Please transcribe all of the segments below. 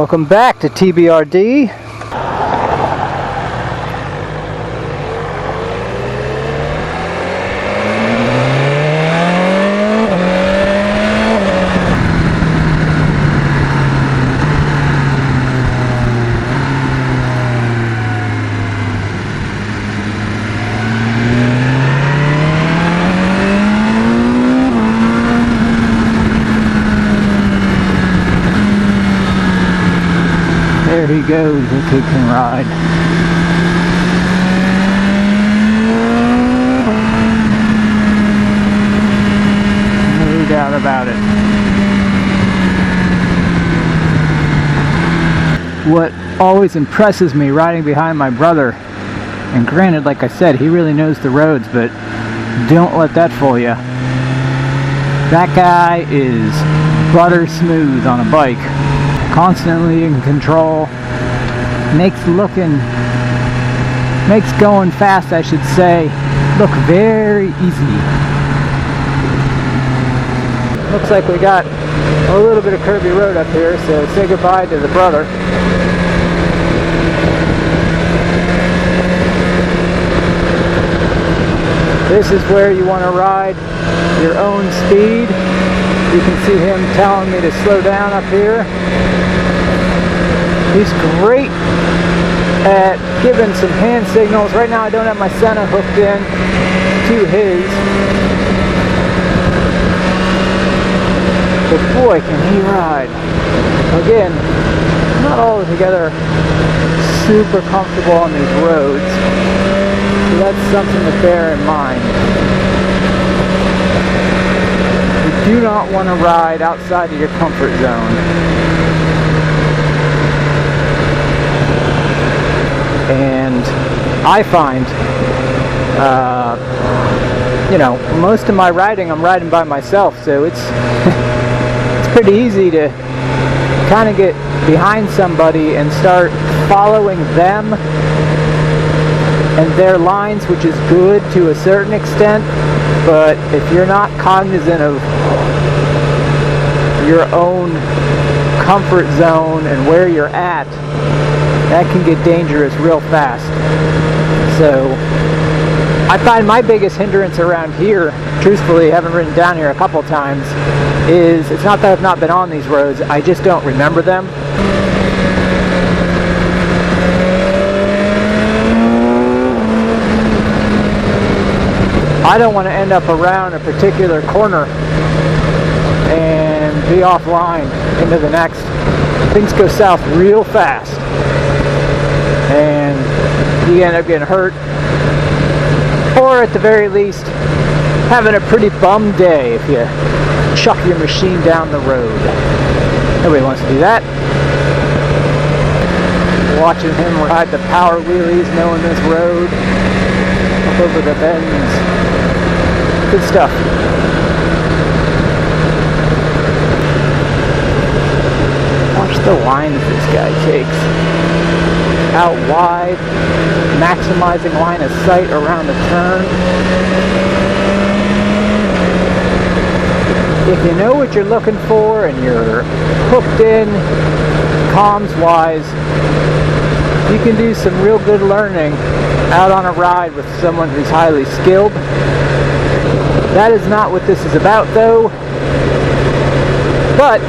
Welcome back to TBRD. There he goes, the kick and ride. No doubt about it. What always impresses me riding behind my brother, and granted, like I said, he really knows the roads, but don't let that fool you. That guy is butter smooth on a bike. Constantly in control, makes going fast, I should say, look very easy. Looks like we got a little bit of curvy road up here, so say goodbye to the brother. This is where you want to ride your own speed. You can see him telling me to slow down up here. He's great at giving some hand signals. Right now I don't have my Senna hooked in to his. But boy, can he ride. Again, not altogether super comfortable on these roads. So that's something to bear in mind. You do not want to ride outside of your comfort zone. And I find, most of my riding, I'm riding by myself, so it's pretty easy to kind of get behind somebody and start following them and their lines, which is good to a certain extent, but if you're not cognizant of your own comfort zone and where you're at, that can get dangerous real fast. So I find my biggest hindrance around here, truthfully, having ridden down here a couple times, is it's not that I've not been on these roads, I just don't remember them. I don't want to end up around a particular corner and be offline into the next. Things go south real fast and you end up getting hurt, or at the very least having a pretty bum day if you chuck your machine down the road. Nobody wants to do that. Watching him ride the power wheelies, knowing this road, up over the bends. Good stuff. Watch the lines this guy takes. Out wide, maximizing line of sight around the turn. If you know what you're looking for and you're hooked in, comms wise, you can do some real good learning out on a ride with someone who's highly skilled. That is not what this is about though. But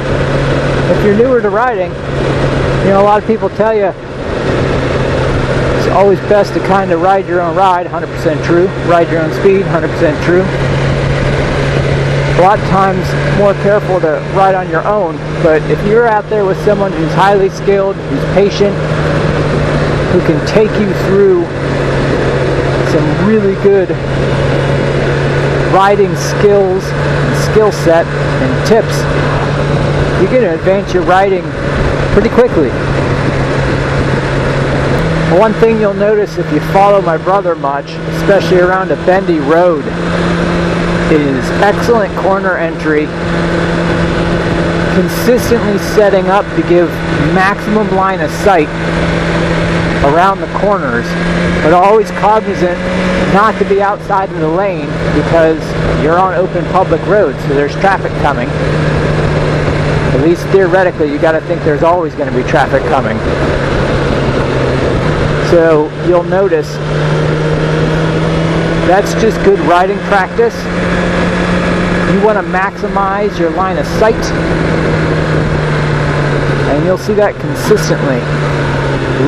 if you're newer to riding, a lot of people tell you it's always best to kind of ride your own ride, 100% true. Ride your own speed, 100% true. A lot of times more careful to ride on your own, but if you're out there with someone who's highly skilled, who's patient, who can take you through some really good riding skills and skill set and tips, you're going to advance your riding pretty quickly. One thing you'll notice if you follow my brother much, especially around a bendy road, is excellent corner entry, consistently setting up to give maximum line of sight around the corners, but always cognizant not to be outside of the lane because you're on open public roads, so there's traffic coming. At least theoretically, you got to think there's always going to be traffic coming. So you'll notice that's just good riding practice. You want to maximize your line of sight, and you'll see that consistently.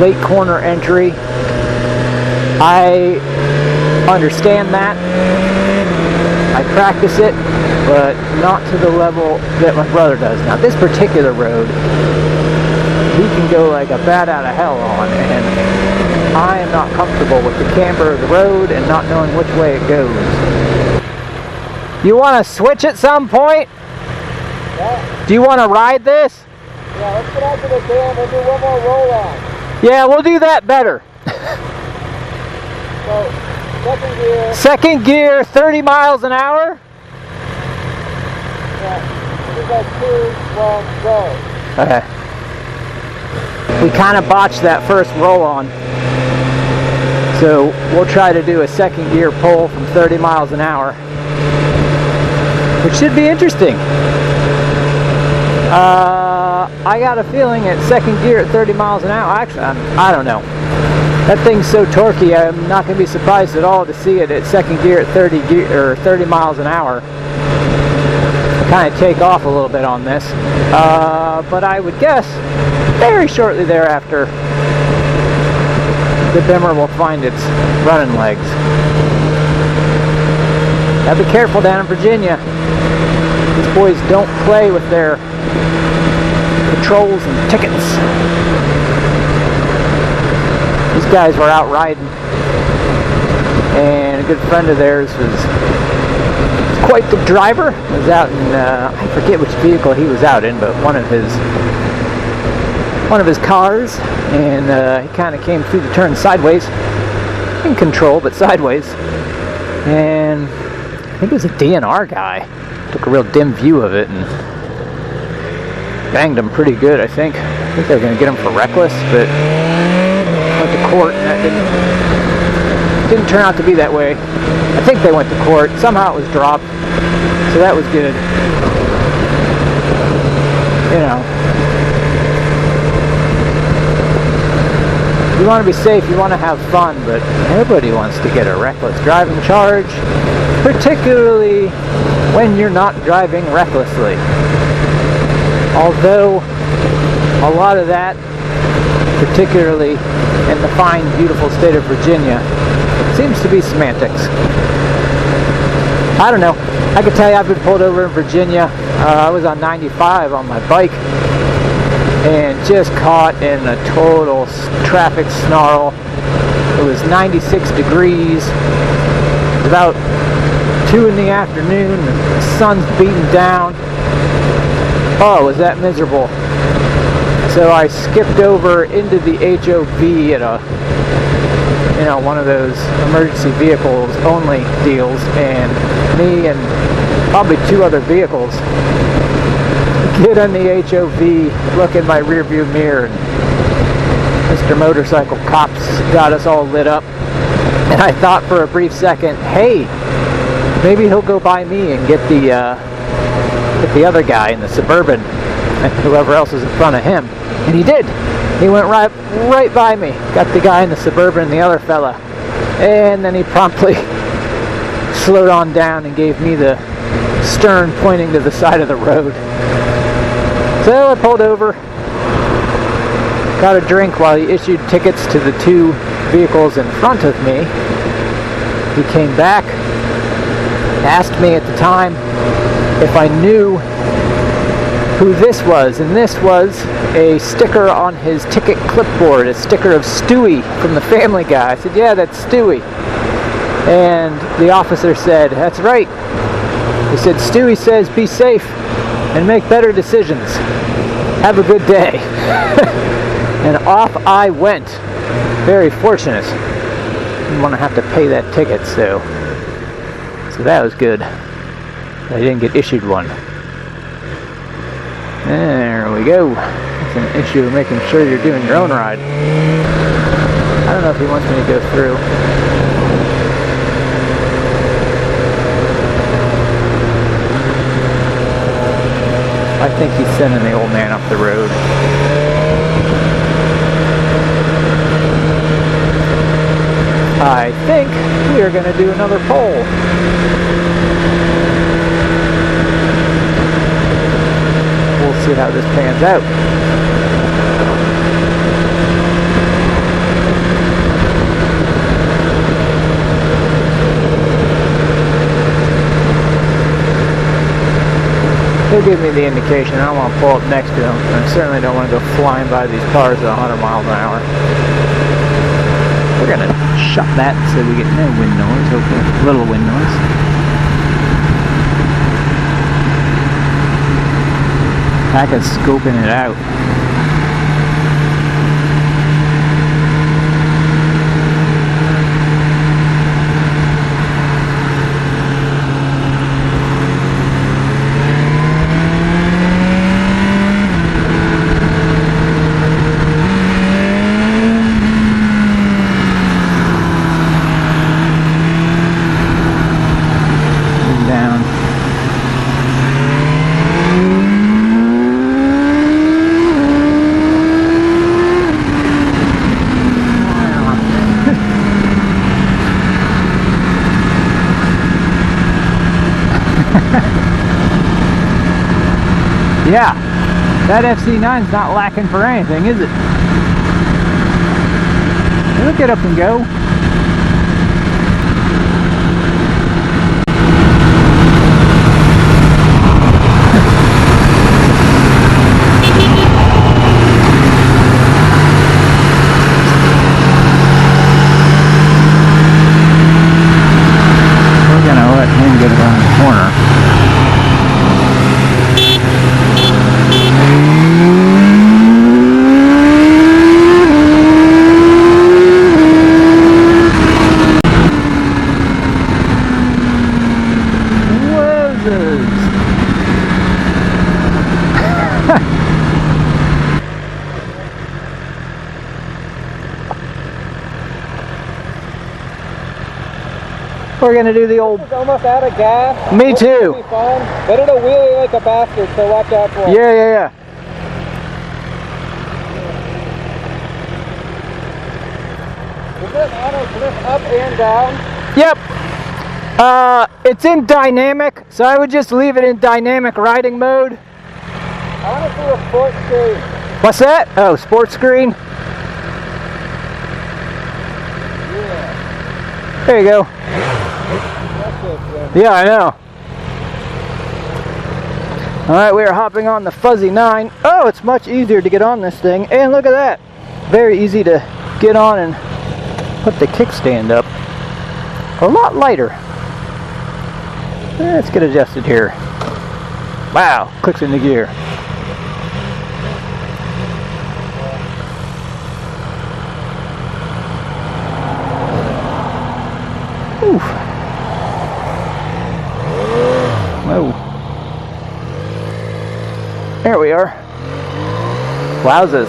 Late corner entry, I understand that. I practice it, but not to the level that my brother does. Now, this particular road, he can go like a bat out of hell on, and I am not comfortable with the camber of the road and not knowing which way it goes. You want to switch at some point? Yeah. Do you want to ride this? Yeah, let's get out to the dam. We'll do one more roll on. Yeah, we'll do that better. So, second gear. Second gear, 30 miles an hour? Yeah. We got 2, 1, go. Okay. We kind of botched that first roll on. So we'll try to do a second gear pull from 30 miles an hour, which should be interesting. I got a feeling at second gear at 30 miles an hour, actually, I don't know. That thing's so torquey, I'm not going to be surprised at all to see it at second gear at 30 miles an hour. Kind of take off a little bit on this. But I would guess very shortly thereafter, the Bimmer will find its running legs. Gotta be careful down in Virginia. These boys don't play with their patrols and tickets. These guys were out riding, and a good friend of theirs was quite the driver. Was out in I forget which vehicle he was out in, but one of his cars, and he kind of came through the turn sideways, in control but sideways, and I think it was a DNR guy. Took a real dim view of it and banged him pretty good. I think they were going to get him for reckless, but went to court, and that didn't turn out to be that way. I think they went to court. Somehow it was dropped, so that was good. You know, you want to be safe, you want to have fun, but nobody wants to get a reckless driving charge, particularly when you're not driving recklessly. Although a lot of that, particularly in the fine, beautiful state of Virginia, seems to be semantics. I don't know. I can tell you I've been pulled over in Virginia. I was on 95 on my bike and just caught in a total traffic snarl. It was 96 degrees. It was about 2 in the afternoon. The sun's beating down. Oh, was that miserable. So I skipped over into the HOV at one of those emergency vehicles only deals, and me and probably 2 other vehicles get on the HOV, look in my rearview mirror, and Mr. Motorcycle Cops got us all lit up, and I thought for a brief second, hey, maybe he'll go by me and get the other guy in the Suburban and whoever else is in front of him. And he did. He went right by me, got the guy in the Suburban and the other fella, and then he promptly slowed on down and gave me the stern pointing to the side of the road. So I pulled over, got a drink while he issued tickets to the 2 vehicles in front of me. He came back, asked me at the time if I knew who this was, and this was a sticker on his ticket clipboard, a sticker of Stewie from the Family Guy. I said, yeah, that's Stewie. And the officer said, that's right. He said, Stewie says be safe and make better decisions. Have a good day. And off I went. Very fortunate. Didn't want to have to pay that ticket, so that was good. I didn't get issued one. There we go. It's an issue of making sure you're doing your own ride. I don't know if he wants me to go through. I think he's sending the old man up the road. I think we are going to do another poll. We'll see how this pans out. He'll give me the indication. I don't want to pull up next to him. I certainly don't want to go flying by these cars at 100 miles an hour. We're going to shut that so we get no wind noise. Okay, little wind noise. Back at scoping it out. Yeah, that FZ9's not lacking for anything, is it? It'll get up and go. We're gonna let him get around the corner. We're gonna do the old. It's almost out of gas. Me too. Be fine, but it'll wheelie like a bastard, so watch out for it. Yeah. Is it auto drift up and down? Yep. It's in dynamic, so I would just leave it in dynamic riding mode. I want to do a sport screen. What's that? Oh, sports screen. Yeah. There you go. That's it, Yeah, I know. Alright, we are hopping on the Fuzzy 9. Oh, it's much easier to get on this thing. And look at that. Very easy to get on and put the kickstand up. A lot lighter. Let's get adjusted here. Wow, clicks into gear. Oof. Whoa. There we are. Wowzers.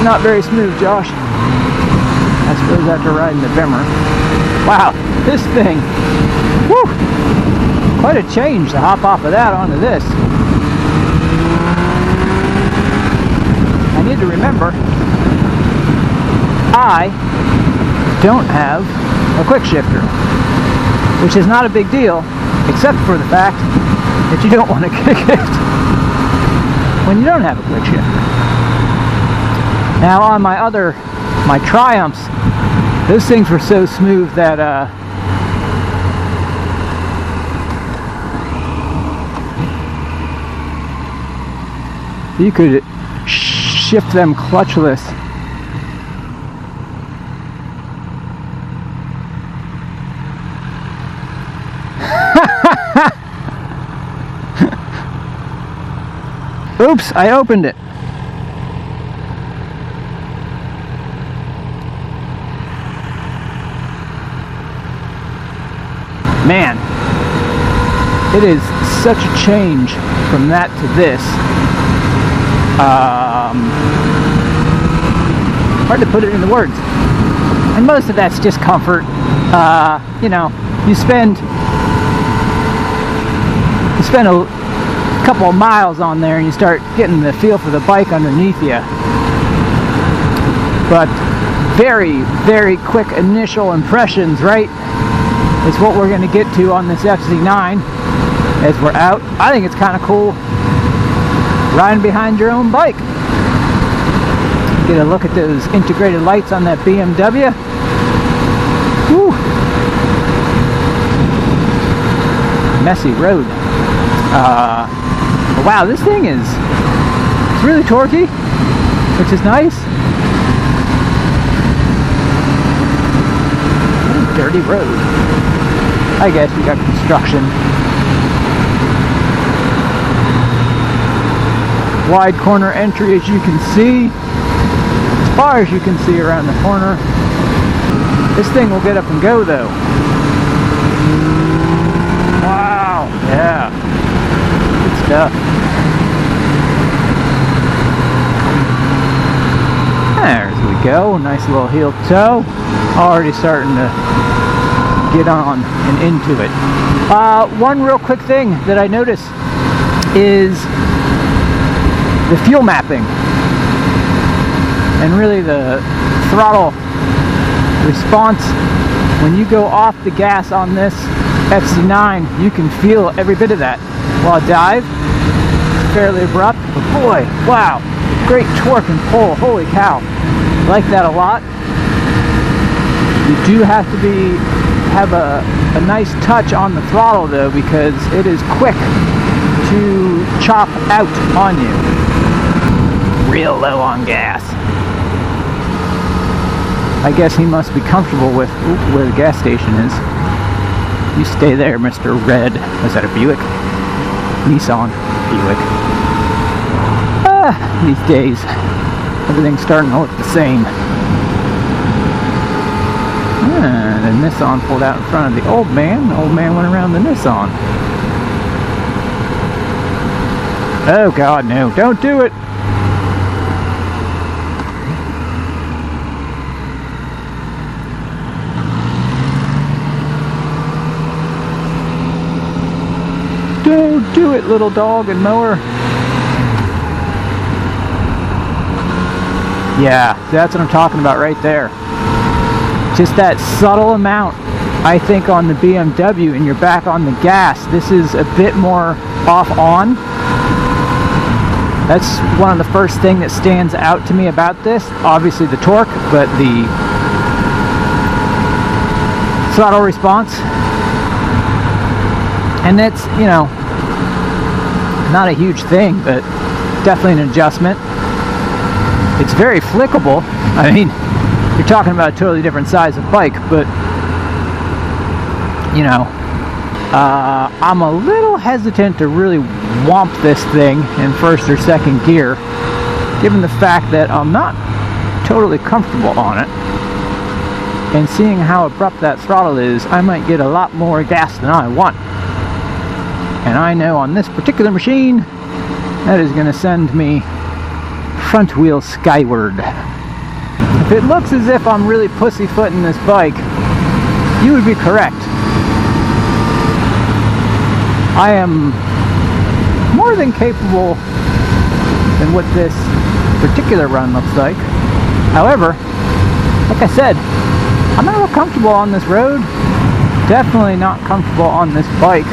Not very smooth, Josh. I suppose after riding the Bimmer. Wow, this thing. Woo! Quite a change to hop off of that onto this. I need to remember, I don't have a quick shifter, which is not a big deal, except for the fact that you don't want to kick it when you don't have a quick shifter. Now on my Triumphs, those things were so smooth that you could shift them clutchless. Oops, I opened it. Man, it is such a change from that to this. Hard to put it into words. And most of that's just comfort. you know, you spend a couple of miles on there and you start getting the feel for the bike underneath you. But very, very quick initial impressions, right, is what we're going to get to on this FZ9 as we're out. I think it's kind of cool riding behind your own bike. Get a look at those integrated lights on that BMW. Whew. Messy road. Wow, this thing it's really torquey, which is nice. Dirty road. I guess we got construction. Wide corner entry, as you can see. As far as you can see around the corner. This thing will get up and go though. Wow, yeah. Good stuff. There we go. Nice little heel toe. Already starting to get on and into it. One real quick thing that I noticed is the fuel mapping and really the throttle response. When you go off the gas on this FZ9, you can feel every bit of that. While dive, it's fairly abrupt, but boy, wow, great torque and pull. Holy cow, I like that a lot. You do have to have a nice touch on the throttle though, because it is quick to chop out on you. Real low on gas. I guess he must be comfortable with where the gas station is. You stay there, Mr. Red. Was that a Buick? Nissan. Buick. These days, everything's starting to look the same. The Nissan pulled out in front of the old man. The old man went around the Nissan. Oh God, no. Don't do it! Don't do it, little dog and mower. Yeah, that's what I'm talking about right there. Just that subtle amount, I think, on the BMW, and you're back on the gas. This is a bit more off-on. That's one of the first things that stands out to me about this. Obviously the torque, but the throttle response. And that's, you know, not a huge thing, but definitely an adjustment. It's very flickable. I mean, you're talking about a totally different size of bike, but you know, I'm a little hesitant to really whomp this thing in first or second gear, given the fact that I'm not totally comfortable on it. And seeing how abrupt that throttle is, I might get a lot more gas than I want. And I know on this particular machine, that is going to send me front wheel skyward. If it looks as if I'm really pussyfooting this bike, you would be correct. I am more than capable than what this particular run looks like. However, like I said, I'm not real comfortable on this road. Definitely not comfortable on this bike.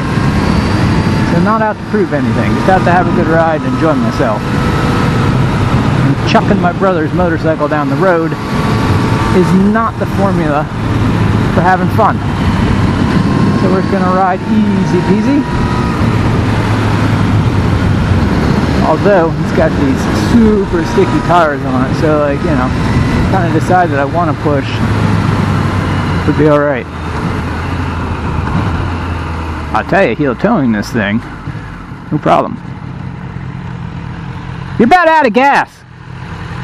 So not out to prove anything. Just out to have a good ride and enjoy myself. And chucking my brother's motorcycle down the road is not the formula for having fun. So we're just gonna ride easy peasy. Although it's got these super sticky tires on it, so like, you know, kind of decide that I want to push, would be alright. I'll tell you, heel towing this thing, no problem. You're about out of gas.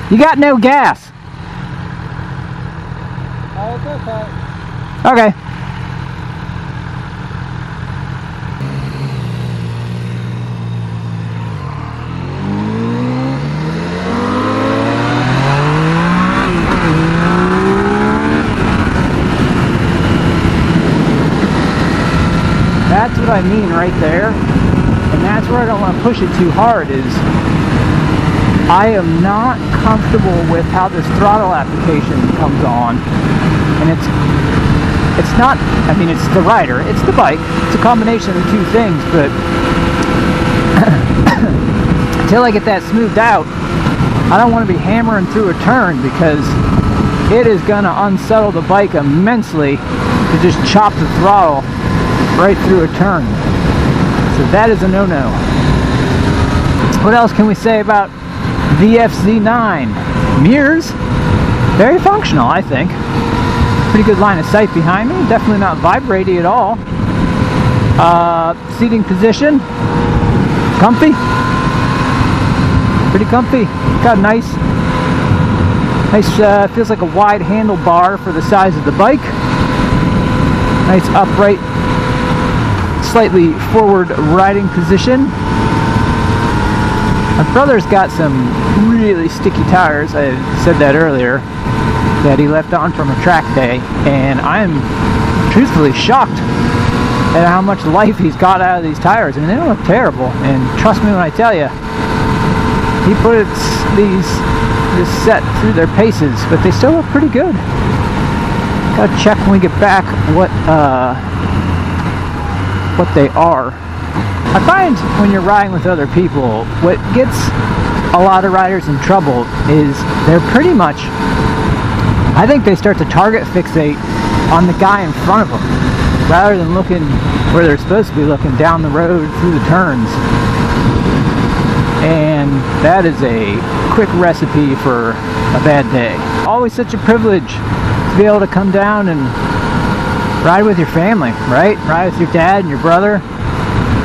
You got no gas. Oh, it's okay. Okay. what I mean right there. And that's where I don't want to push it too hard, is I am not comfortable with how this throttle application comes on. And it's not, I mean, it's the rider, it's the bike, it's a combination of the two things, but until I get that smoothed out, I don't want to be hammering through a turn, because it is going to unsettle the bike immensely to just chop the throttle right through a turn. So that is a no-no. What else can we say about the FZ9? Mirrors, very functional, I think. Pretty good line of sight behind me, definitely not vibrating at all. Seating position, comfy, pretty comfy. Got a nice, feels like a wide handlebar for the size of the bike. Nice upright, slightly forward riding position. My brother's got some really sticky tires. I said that earlier, that he left on from a track day, and I'm truthfully shocked at how much life he's got out of these tires. I mean, they don't look terrible, and trust me when I tell you, he put this set through their paces, but they still look pretty good. Gotta check when we get back what they are. I find when you're riding with other people, what gets a lot of riders in trouble is they're pretty much, I think they start to target fixate on the guy in front of them, rather than looking where they're supposed to be looking, down the road, through the turns. And that is a quick recipe for a bad day. Always such a privilege to be able to come down and ride with your family, right? Ride with your dad and your brother.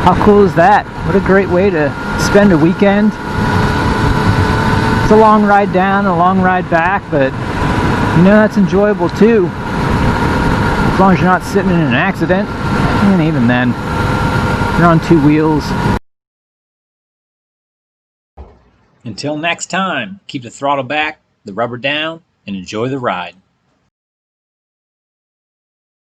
How cool is that? What a great way to spend a weekend. It's a long ride down, a long ride back, but you know that's enjoyable too. As long as you're not sitting in an accident, and even then, you're on two wheels. Until next time, keep the throttle back, the rubber down, and enjoy the ride.